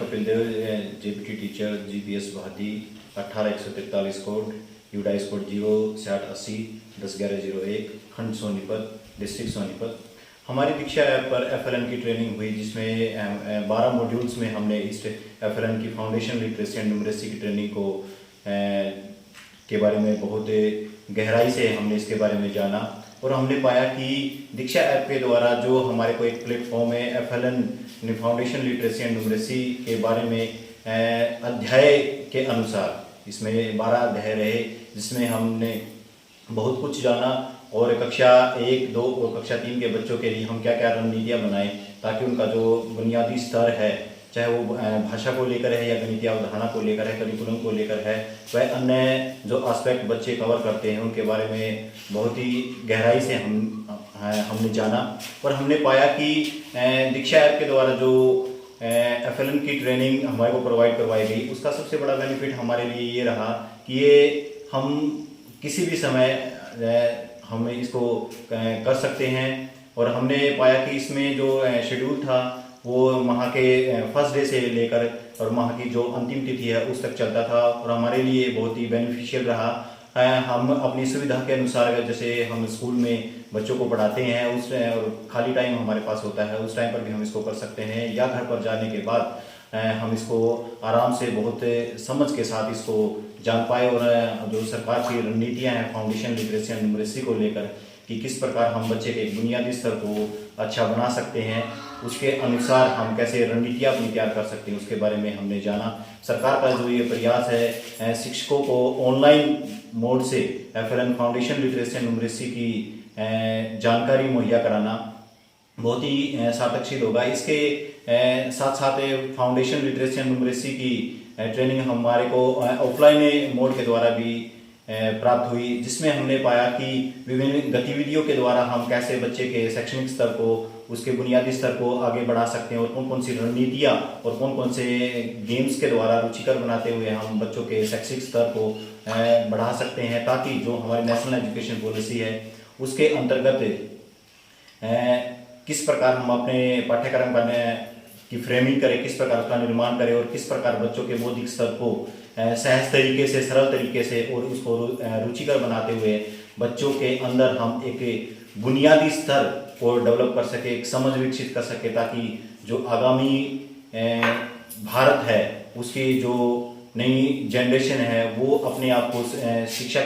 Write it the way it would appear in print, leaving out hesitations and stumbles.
Kapil Dev, GPT teacher, GPS भादी, 18143 code, UDISE code 06880 101101, खंड Sonipat, district Sonipat. हमारी दीक्षा app पर एफएलएन की ट्रेनिंग हुई, जिसमें 12 मॉड्यूल्स में हमने इस एफएलएन की फाउंडेशन लिटरेसी एंड न्यूमरेसी की ट्रेनिंग को के बारे में बहुत गहराई से हमने इसके बारे में जाना और हमने पाया कि दीक्षा ऐप के द्वारा जो हमारे को एक प्लेटफॉर्म है FLN foundation literacy and numeracy के बारे में अध्याय के अनुसार इसमें 12 अध्याय रहे, जिसमें हमने बहुत कुछ जाना और कक्षा 1, 2 और कक्षा 3 के बच्चों के लिए हम क्या क्या रणनीतियाँ बनाएं ताकि उनका जो बुनियादी स्तर है, चाहे वो भाषा को लेकर है या गणितीय अवधारणा को लेकर है, करिकुलम को लेकर है, वह अन्य जो एस्पेक्ट बच्चे कवर करते हैं उनके बारे में बहुत ही गहराई से हमने जाना और हमने पाया कि दीक्षा ऐप के द्वारा जो एफएलएन की ट्रेनिंग हमारे को प्रोवाइड करवाई गई, उसका सबसे बड़ा बेनिफिट हमारे लिए ये रहा कि ये हम किसी भी समय हम इसको कर सकते हैं। और हमने पाया कि इसमें जो शेड्यूल था वो माह के फर्स्ट डे से लेकर और माह की जो अंतिम तिथि है उस तक चलता था और हमारे लिए बहुत ही बेनिफिशियल रहा। हम अपनी सुविधा के अनुसार, जैसे हम स्कूल में बच्चों को पढ़ाते हैं उस और खाली टाइम हमारे पास होता है, उस टाइम पर भी हम इसको कर सकते हैं, या घर पर जाने के बाद हम इसको आराम से बहुत समझ के साथ इसको जान पाए। और जो सरकार की रणनीतियाँ हैं फाउंडेशन लिटरेसी एंड न्यूमरेसी को लेकर कि किस प्रकार हम बच्चे के बुनियादी स्तर को अच्छा बना सकते हैं, उसके अनुसार हम कैसे रणनीतियाँ अपनी तैयार कर सकते हैं, उसके बारे में हमने जाना। सरकार का जो ये प्रयास है शिक्षकों को ऑनलाइन मोड से FLN foundation literacy and numeracy की जानकारी मुहैया कराना बहुत ही सार्थकशील होगा। इसके साथ साथ फाउंडेशन लिटरेसी एंड न्यूमरेसी की ट्रेनिंग हमारे को ऑफलाइन मोड के द्वारा भी प्राप्त हुई, जिसमें हमने पाया कि विभिन्न गतिविधियों के द्वारा हम कैसे बच्चे के शैक्षणिक स्तर को, उसके बुनियादी स्तर को आगे बढ़ा सकते हैं और कौन कौन सी रणनीतियाँ और कौन कौन से गेम्स के द्वारा रुचिकर बनाते हुए हम बच्चों के शैक्षिक स्तर को बढ़ा सकते हैं, ताकि जो हमारी नेशनल एजुकेशन पॉलिसी है उसके अंतर्गत किस प्रकार हम अपने पाठ्यक्रम की फ्रेमिंग करें, किस प्रकार उसका निर्माण करें और किस प्रकार बच्चों के बौद्धिक स्तर को सहज तरीके से, सरल तरीके से और उसको रुचिकर बनाते हुए बच्चों के अंदर हम एक बुनियादी स्तर को डेवलप कर सके, एक समझ विकसित कर सके, ताकि जो आगामी भारत है उसकी जो नई जनरेशन है वो अपने आप को शिक्षा